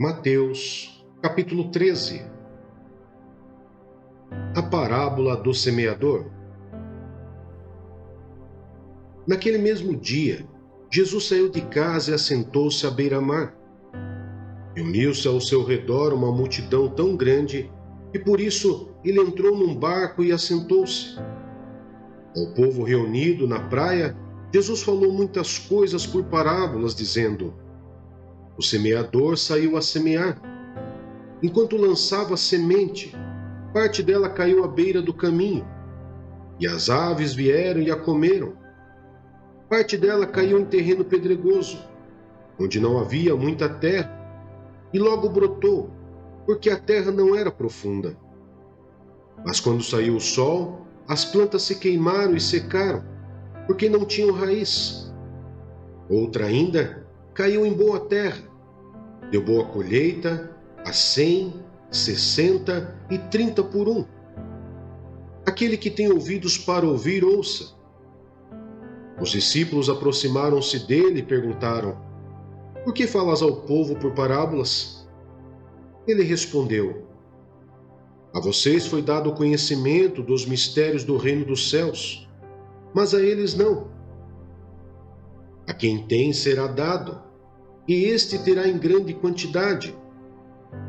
Mateus, capítulo 13. A parábola do semeador. Naquele mesmo dia, Jesus saiu de casa e assentou-se à beira-mar. Reuniu-se ao seu redor uma multidão tão grande que por isso ele entrou num barco e assentou-se. Ao povo reunido na praia, Jesus falou muitas coisas por parábolas, dizendo: O semeador saiu a semear. Enquanto lançava a semente, parte dela caiu à beira do caminho, e as aves vieram e a comeram. Parte dela caiu em terreno pedregoso, onde não havia muita terra, e logo brotou, porque a terra não era profunda. Mas quando saiu o sol, as plantas se queimaram e secaram, porque não tinham raiz. Outra ainda caiu em boa terra, deu boa colheita, a 100, 60 e 30 por um. Aquele que tem ouvidos para ouvir, ouça. Os discípulos aproximaram-se dele e perguntaram: Por que falas ao povo por parábolas? Ele respondeu: A vocês foi dado o conhecimento dos mistérios do reino dos céus, mas a eles não. A quem tem será dado, e este terá em grande quantidade.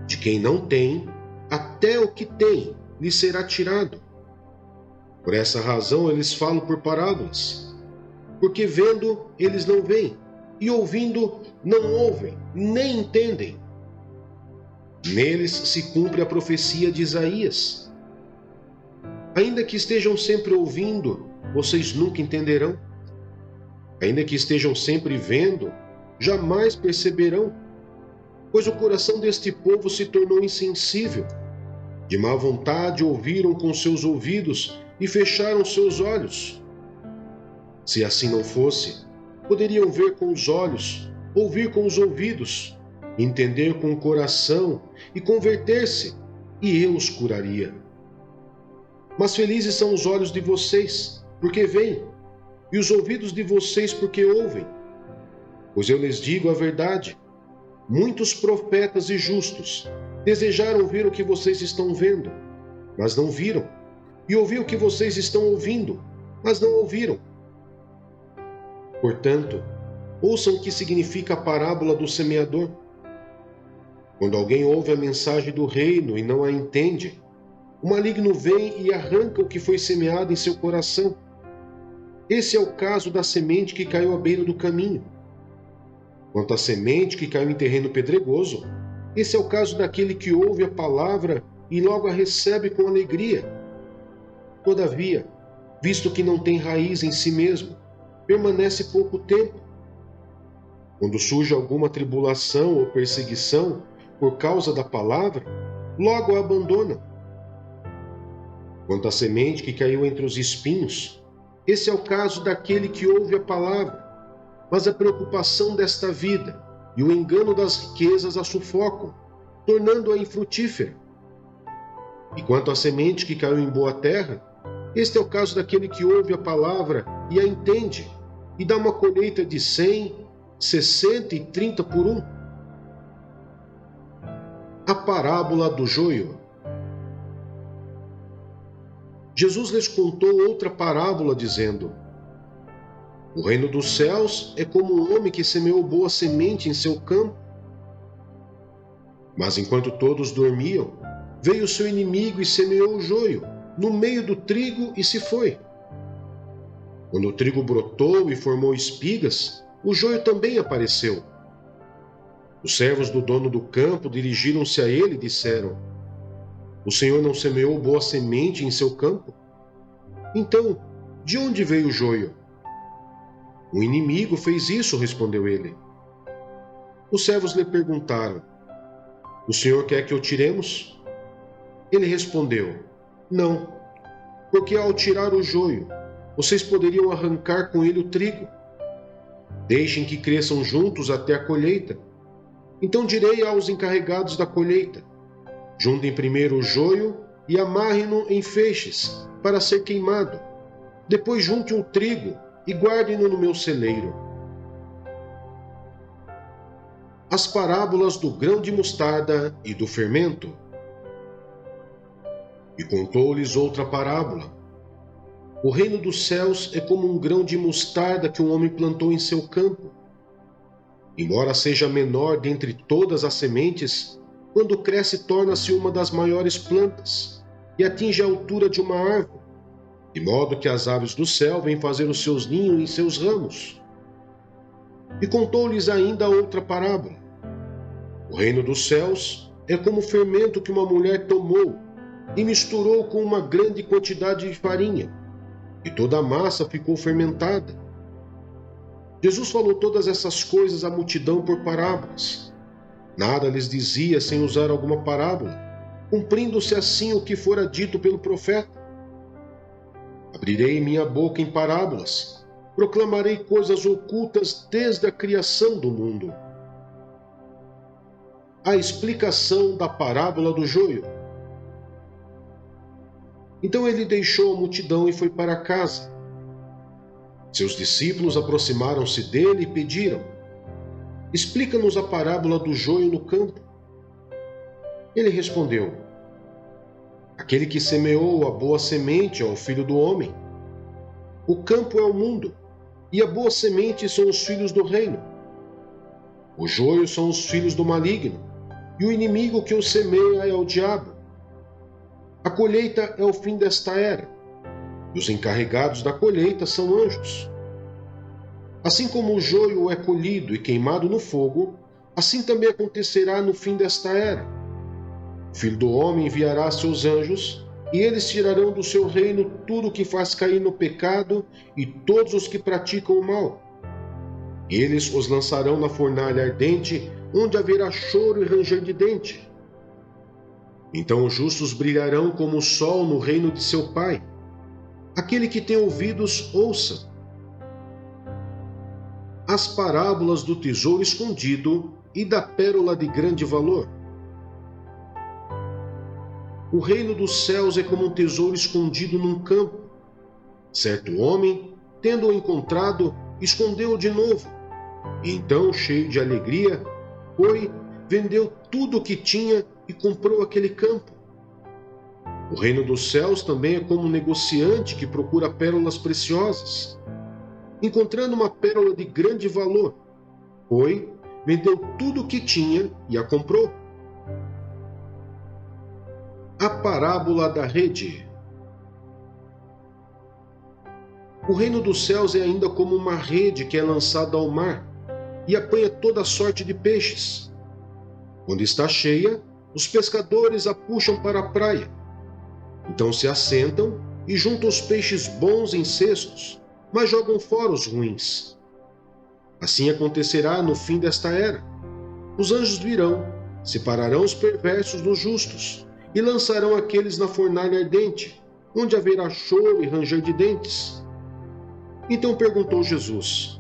De quem não tem, até o que tem lhe será tirado. Por essa razão eles falam por parábolas, porque vendo eles não veem, e ouvindo não ouvem, nem entendem. Neles se cumpre a profecia de Isaías. Ainda que estejam sempre ouvindo, vocês nunca entenderão. Ainda que estejam sempre vendo, jamais perceberão, pois o coração deste povo se tornou insensível. De má vontade ouviram com seus ouvidos e fecharam seus olhos. Se assim não fosse, poderiam ver com os olhos, ouvir com os ouvidos, entender com o coração e converter-se, e eu os curaria. Mas felizes são os olhos de vocês, porque veem, e os ouvidos de vocês, porque ouvem. Pois eu lhes digo a verdade: muitos profetas e justos desejaram ver o que vocês estão vendo, mas não viram, e ouvir o que vocês estão ouvindo, mas não ouviram. Portanto, ouçam o que significa a parábola do semeador. Quando alguém ouve a mensagem do reino e não a entende, o maligno vem e arranca o que foi semeado em seu coração. Esse é o caso da semente que caiu à beira do caminho. Quanto à semente que caiu em terreno pedregoso, esse é o caso daquele que ouve a palavra e logo a recebe com alegria. Todavia, visto que não tem raiz em si mesmo, permanece pouco tempo. Quando surge alguma tribulação ou perseguição por causa da palavra, logo a abandona. Quanto à semente que caiu entre os espinhos, esse é o caso daquele que ouve a palavra, mas a preocupação desta vida e o engano das riquezas a sufocam, tornando-a infrutífera. E quanto à semente que caiu em boa terra, este é o caso daquele que ouve a palavra e a entende, e dá uma colheita de 100, 60 e 30 por um. A parábola do joio. Jesus lhes contou outra parábola, dizendo: O reino dos céus é como um homem que semeou boa semente em seu campo. Mas enquanto todos dormiam, veio o seu inimigo e semeou o joio no meio do trigo e se foi. Quando o trigo brotou e formou espigas, o joio também apareceu. Os servos do dono do campo dirigiram-se a ele e disseram: O senhor não semeou boa semente em seu campo? Então, de onde veio o joio? O inimigo fez isso, respondeu ele. Os servos lhe perguntaram: O senhor quer que o tiremos? Ele respondeu: Não, porque ao tirar o joio, vocês poderiam arrancar com ele o trigo. Deixem que cresçam juntos até a colheita. Então direi aos encarregados da colheita: Juntem primeiro o joio e amarrem-no em feixes, para ser queimado. Depois junte o trigo e guardem-no no meu celeiro. as parábolas do grão de mostarda e do fermento. E contou-lhes outra parábola. O reino dos céus é como um grão de mostarda que um homem plantou em seu campo. Embora seja a menor dentre todas as sementes, quando cresce torna-se uma das maiores plantas e atinge a altura de uma árvore, de modo que as aves do céu vêm fazer os seus ninhos em seus ramos. E contou-lhes ainda outra parábola. O reino dos céus é como o fermento que uma mulher tomou e misturou com uma grande quantidade de farinha, e toda a massa ficou fermentada. Jesus falou todas essas coisas à multidão por parábolas. Nada lhes dizia sem usar alguma parábola, cumprindo-se assim o que fora dito pelo profeta. Abrirei minha boca em parábolas, proclamarei coisas ocultas desde a criação do mundo. A explicação da parábola do joio. Então ele deixou a multidão e foi para casa. Seus discípulos aproximaram-se dele e pediram: explica-nos a parábola do joio no campo. Ele respondeu: aquele que semeou a boa semente é o Filho do Homem. O campo é o mundo, e a boa semente são os filhos do reino. O joio são os filhos do maligno, e o inimigo que o semeia é o diabo. A colheita é o fim desta era, e os encarregados da colheita são anjos. Assim como o joio é colhido e queimado no fogo, assim também acontecerá no fim desta era. O Filho do Homem enviará seus anjos, e eles tirarão do seu reino tudo o que faz cair no pecado e todos os que praticam o mal. Eles os lançarão na fornalha ardente, onde haverá choro e ranger de dente. Então os justos brilharão como o sol no reino de seu Pai. Aquele que tem ouvidos, ouça. As parábolas do tesouro escondido e da pérola de grande valor. O reino dos céus é como um tesouro escondido num campo. Certo homem, tendo-o encontrado, escondeu-o de novo. E então, cheio de alegria, foi, vendeu tudo o que tinha e comprou aquele campo. O reino dos céus também é como um negociante que procura pérolas preciosas. Encontrando uma pérola de grande valor, foi, vendeu tudo o que tinha e a comprou. A parábola da rede. O reino dos céus é ainda como uma rede que é lançada ao mar e apanha toda sorte de peixes. Quando está cheia, os pescadores a puxam para a praia. Então se assentam e juntam os peixes bons em cestos, mas jogam fora os ruins. Assim acontecerá no fim desta era. Os anjos virão, separarão os perversos dos justos e lançarão aqueles na fornalha ardente, onde haverá choro e ranger de dentes. Então perguntou Jesus: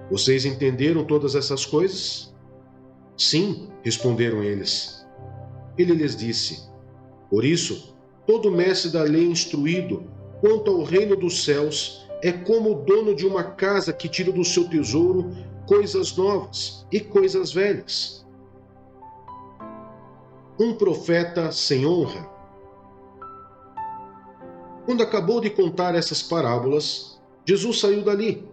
vocês entenderam todas essas coisas? Sim, responderam eles. Ele lhes disse: por isso, todo mestre da lei instruído quanto ao reino dos céus é como o dono de uma casa que tira do seu tesouro coisas novas e coisas velhas. Um profeta sem honra. Quando acabou de contar essas parábolas, Jesus saiu dali.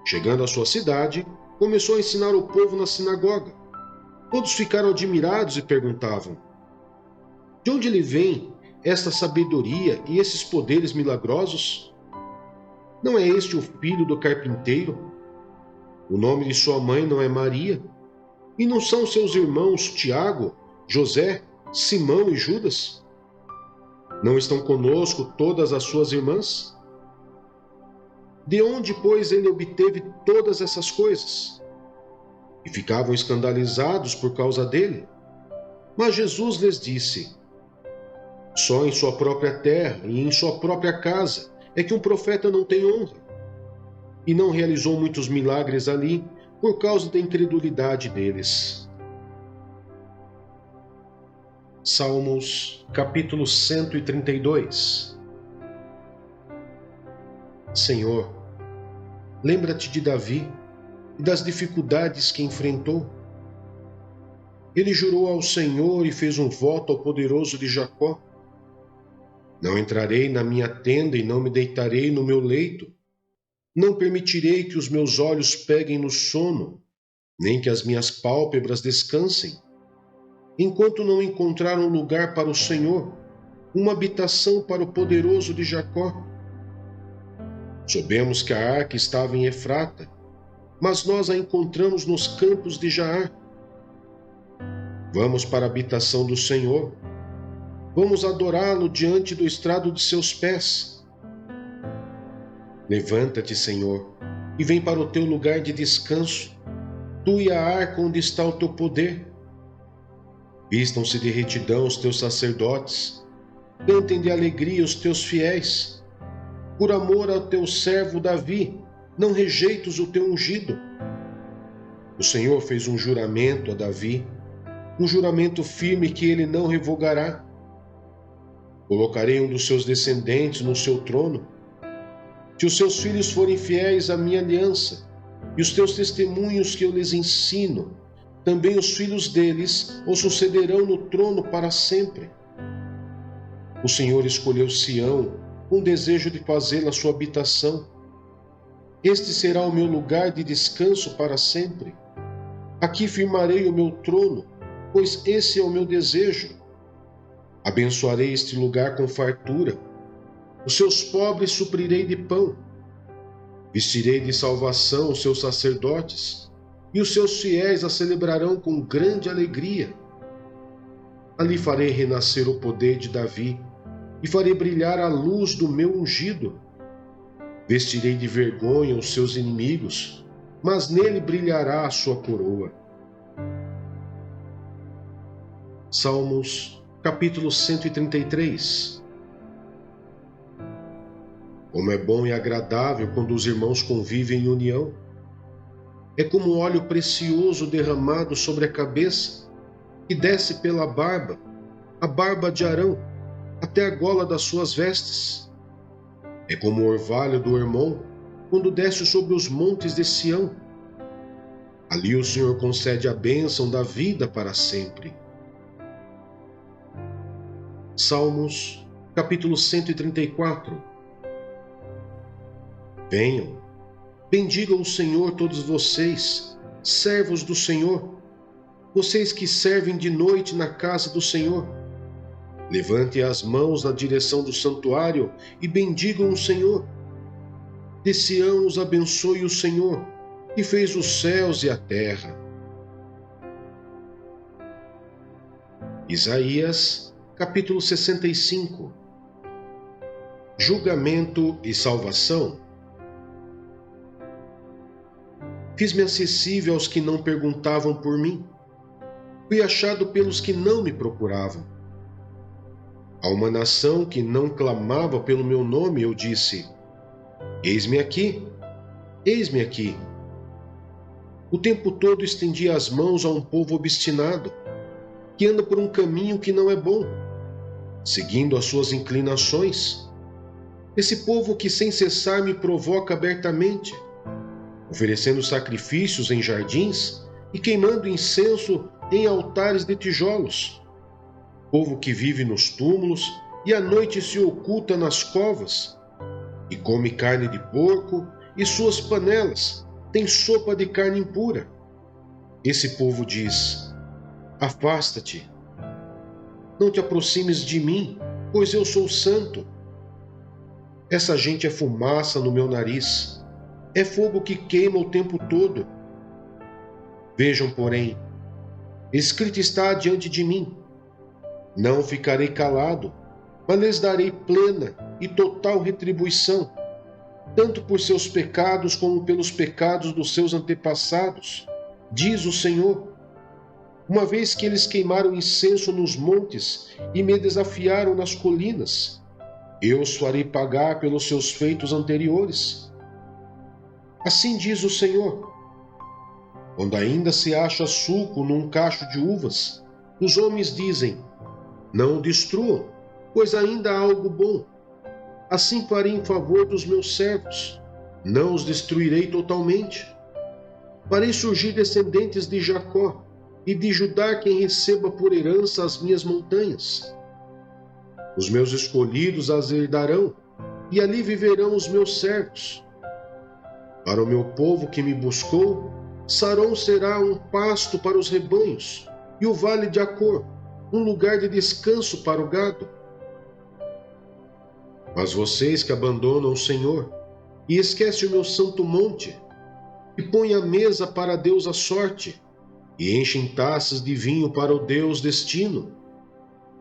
Chegando à sua cidade, começou a ensinar o povo na sinagoga. Todos ficaram admirados e perguntavam: de onde lhe vem esta sabedoria e esses poderes milagrosos? Não é este o filho do carpinteiro? O nome de sua mãe não é Maria? E não são seus irmãos Tiago, José, Simão e Judas? Não estão conosco todas as suas irmãs? De onde, pois, ele obteve todas essas coisas? E ficavam escandalizados por causa dele. Mas Jesus lhes disse: só em sua própria terra e em sua própria casa é que um profeta não tem honra. E não realizou muitos milagres ali por causa da incredulidade deles. Salmos, capítulo 132. Senhor, lembra-te de Davi e das dificuldades que enfrentou. Ele jurou ao Senhor e fez um voto ao poderoso de Jacó: não entrarei na minha tenda e não me deitarei no meu leito. Não permitirei que os meus olhos peguem no sono, nem que as minhas pálpebras descansem, enquanto não encontrar um lugar para o Senhor, uma habitação para o poderoso de Jacó. Soubemos que a arca estava em Efrata, mas nós a encontramos nos campos de Jaar. Vamos para a habitação do Senhor. Vamos adorá-lo diante do estrado de seus pés. Levanta-te, Senhor, e vem para o teu lugar de descanso, tu e a arca onde está o teu poder. Vistam-se de retidão os teus sacerdotes, cantem de alegria os teus fiéis. Por amor ao teu servo Davi, não rejeites o teu ungido. O Senhor fez um juramento a Davi, um juramento firme que ele não revogará. Colocarei um dos seus descendentes no seu trono. Se os seus filhos forem fiéis à minha aliança e os teus testemunhos que eu lhes ensino, também os filhos deles o sucederão no trono para sempre. O Senhor escolheu Sião com o desejo de fazê-la sua habitação. Este será o meu lugar de descanso para sempre. Aqui firmarei o meu trono, pois esse é o meu desejo. Abençoarei este lugar com fartura. Os seus pobres suprirei de pão. Vestirei de salvação os seus sacerdotes, e os seus fiéis a celebrarão com grande alegria. Ali farei renascer o poder de Davi, e farei brilhar a luz do meu ungido. Vestirei de vergonha os seus inimigos, mas nele brilhará a sua coroa. Salmos, capítulo 133. Como é bom e agradável quando os irmãos convivem em união. É como óleo precioso derramado sobre a cabeça, que desce pela barba, a barba de Arão, até a gola das suas vestes. É como o orvalho do Hermon, quando desce sobre os montes de Sião. Ali o Senhor concede a bênção da vida para sempre. Salmos, capítulo 134. Venham, bendigam o Senhor todos vocês, servos do Senhor, vocês que servem de noite na casa do Senhor. Levantem as mãos na direção do santuário e bendigam o Senhor. De Sião os abençoe o Senhor, que fez os céus e a terra. Isaías, capítulo 65. Julgamento e salvação. Fiz-me acessível aos que não perguntavam por mim. Fui achado pelos que não me procuravam. A uma nação que não clamava pelo meu nome, eu disse: eis-me aqui, eis-me aqui. O tempo todo estendi as mãos a um povo obstinado, que anda por um caminho que não é bom, seguindo as suas inclinações. Esse povo que sem cessar me provoca abertamente, oferecendo sacrifícios em jardins e queimando incenso em altares de tijolos. Povo que vive nos túmulos e à noite se oculta nas covas, e come carne de porco, e suas panelas têm sopa de carne impura. Esse povo diz: afasta-te, não te aproximes de mim, pois eu sou santo. Essa gente é fumaça no meu nariz, é fogo que queima o tempo todo. Vejam, porém, escrito está diante de mim: não ficarei calado, mas lhes darei plena e total retribuição, tanto por seus pecados como pelos pecados dos seus antepassados, diz o Senhor. Uma vez que eles queimaram incenso nos montes e me desafiaram nas colinas, eu os farei pagar pelos seus feitos anteriores. Assim diz o Senhor: quando ainda se acha suco num cacho de uvas, os homens dizem: não o destruam, pois ainda há algo bom. Assim farei em favor dos meus servos, não os destruirei totalmente. Farei surgir descendentes de Jacó, e de Judá quem receba por herança as minhas montanhas. Os meus escolhidos as herdarão, e ali viverão os meus servos. Para o meu povo que me buscou, Saron será um pasto para os rebanhos, e o vale de Acor, um lugar de descanso para o gado. Mas vocês que abandonam o Senhor, e esquecem o meu santo monte, e põem à mesa para Deus a sorte, e enchem taças de vinho para o Deus destino,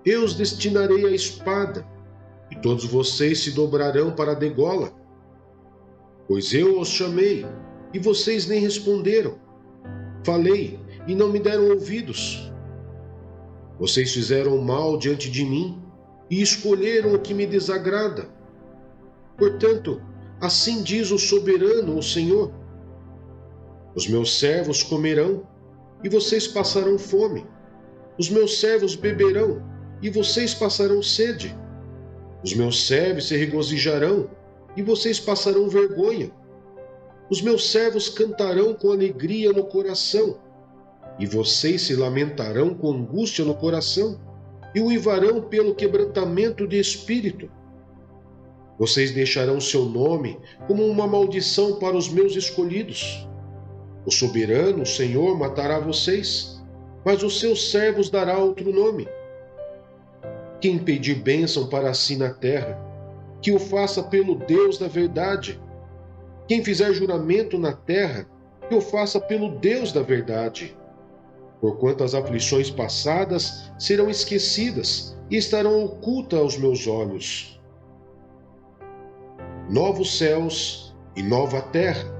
eu os destinarei à espada, e todos vocês se dobrarão para a degola. Pois eu os chamei, e vocês nem responderam. Falei, e não me deram ouvidos. Vocês fizeram mal diante de mim, e escolheram o que me desagrada. Portanto, assim diz o soberano, o Senhor: os meus servos comerão, e vocês passarão fome. Os meus servos beberão, e vocês passarão sede. Os meus servos se regozijarão, e vocês passarão vergonha. Os meus servos cantarão com alegria no coração, e vocês se lamentarão com angústia no coração, e uivarão pelo quebrantamento de espírito. Vocês deixarão seu nome como uma maldição para os meus escolhidos. O soberano, o Senhor, matará vocês, mas os seus servos dará outro nome. Quem pedir bênção para si na terra, que o faça pelo Deus da verdade. Quem fizer juramento na terra, que o faça pelo Deus da verdade. Porquanto as aflições passadas serão esquecidas e estarão ocultas aos meus olhos. Novos céus e nova terra.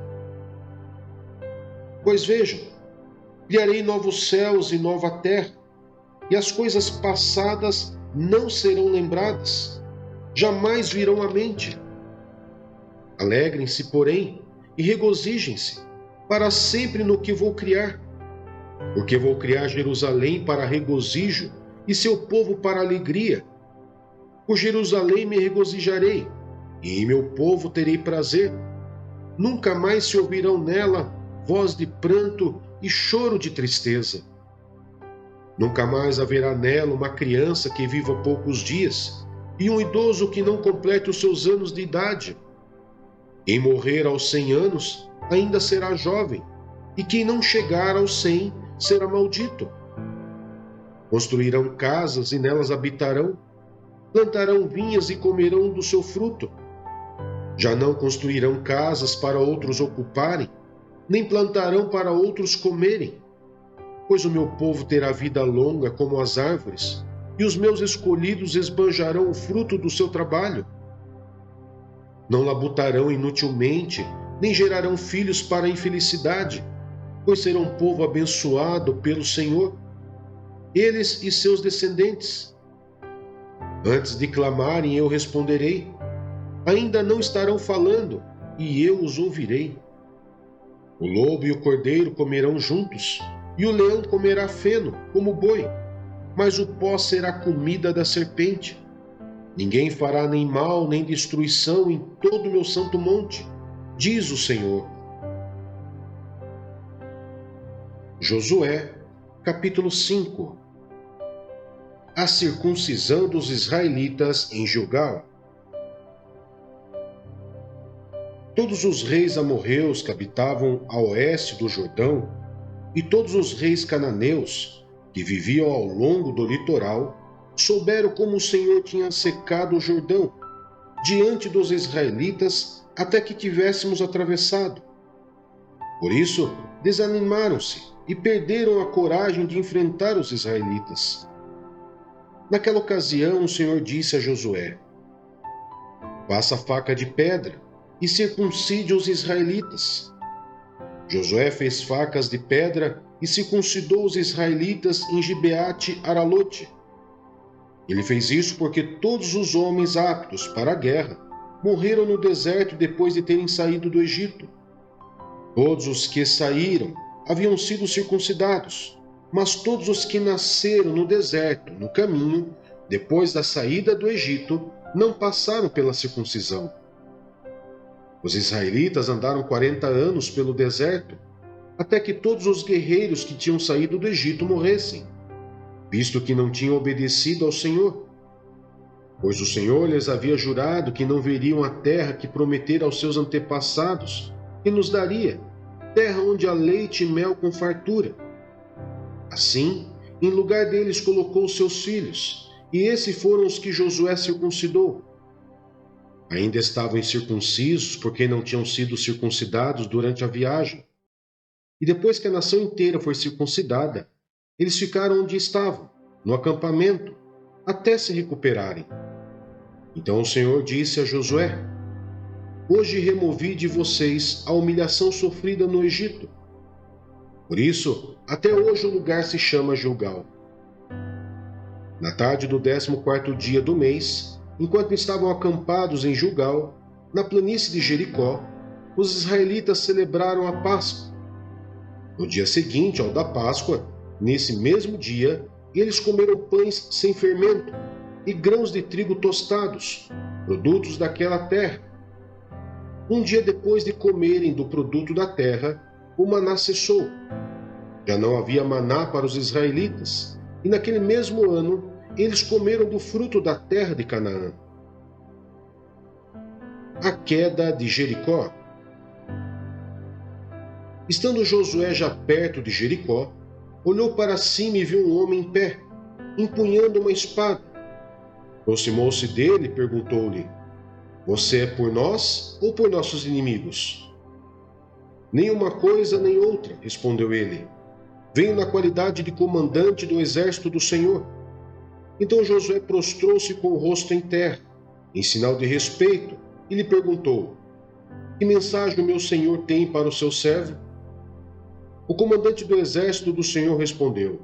Pois vejam, criarei novos céus e nova terra, e as coisas passadas não serão lembradas, jamais virão à mente. Alegrem-se, porém, e regozijem-se para sempre no que vou criar, porque vou criar Jerusalém para regozijo e seu povo para alegria. Por Jerusalém me regozijarei, e em meu povo terei prazer. Nunca mais se ouvirão nela voz de pranto e choro de tristeza. Nunca mais haverá nela uma criança que viva poucos dias, e um idoso que não complete os seus anos de idade. Quem morrer aos 100 anos ainda será jovem, e quem não chegar aos 100 será maldito. Construirão casas e nelas habitarão, plantarão vinhas e comerão do seu fruto. Já não construirão casas para outros ocuparem, nem plantarão para outros comerem, pois o meu povo terá vida longa como as árvores, e os meus escolhidos esbanjarão o fruto do seu trabalho. Não labutarão inutilmente, nem gerarão filhos para a infelicidade, pois serão um povo abençoado pelo Senhor, eles e seus descendentes. Antes de clamarem, eu responderei. Ainda não estarão falando, e eu os ouvirei. O lobo e o cordeiro comerão juntos, e o leão comerá feno, como boi, mas o pó será comida da serpente. Ninguém fará nem mal, nem destruição em todo o meu santo monte, diz o Senhor. Josué, capítulo 5. A circuncisão dos israelitas em Gilgal. Todos os reis amorreus que habitavam a oeste do Jordão e todos os reis cananeus que viviam ao longo do litoral souberam como o Senhor tinha secado o Jordão diante dos israelitas até que tivéssemos atravessado. Por isso, desanimaram-se e perderam a coragem de enfrentar os israelitas. Naquela ocasião, o Senhor disse a Josué: faça faca de pedra e circuncide os israelitas. Josué fez facas de pedra e circuncidou os israelitas em Gibeate Aralote. Ele fez isso porque todos os homens aptos para a guerra morreram no deserto depois de terem saído do Egito. Todos os que saíram haviam sido circuncidados, mas todos os que nasceram no deserto, no caminho, depois da saída do Egito, não passaram pela circuncisão. Os israelitas andaram 40 anos pelo deserto, até que todos os guerreiros que tinham saído do Egito morressem, visto que não tinham obedecido ao Senhor. Pois o Senhor lhes havia jurado que não veriam a terra que prometera aos seus antepassados, que nos daria, terra onde há leite e mel com fartura. Assim, em lugar deles colocou seus filhos, e esses foram os que Josué circuncidou. Ainda estavam incircuncisos, porque não tinham sido circuncidados durante a viagem. E depois que a nação inteira foi circuncidada, eles ficaram onde estavam, no acampamento, até se recuperarem. Então o Senhor disse a Josué: Hoje removi de vocês a humilhação sofrida no Egito. Por isso, até hoje o lugar se chama Gilgal. Na tarde do 14º dia do mês, enquanto estavam acampados em Gilgal, na planície de Jericó, os israelitas celebraram a Páscoa. No dia seguinte ao da Páscoa, nesse mesmo dia, eles comeram pães sem fermento e grãos de trigo tostados, produtos daquela terra. Um dia depois de comerem do produto da terra, o maná cessou. Já não havia maná para os israelitas, e naquele mesmo ano eles comeram do fruto da terra de Canaã. A queda de Jericó. Estando Josué já perto de Jericó, olhou para cima e viu um homem em pé, empunhando uma espada. Aproximou-se dele e perguntou-lhe: Você é por nós ou por nossos inimigos? Nem uma coisa nem outra, respondeu ele. Venho na qualidade de comandante do exército do Senhor. Então Josué prostrou-se com o rosto em terra, em sinal de respeito, e lhe perguntou: Que mensagem o meu senhor tem para o seu servo? O comandante do exército do Senhor respondeu: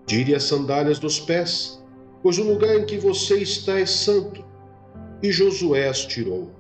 Tire as sandálias dos pés, pois o lugar em que você está é santo. E Josué as tirou.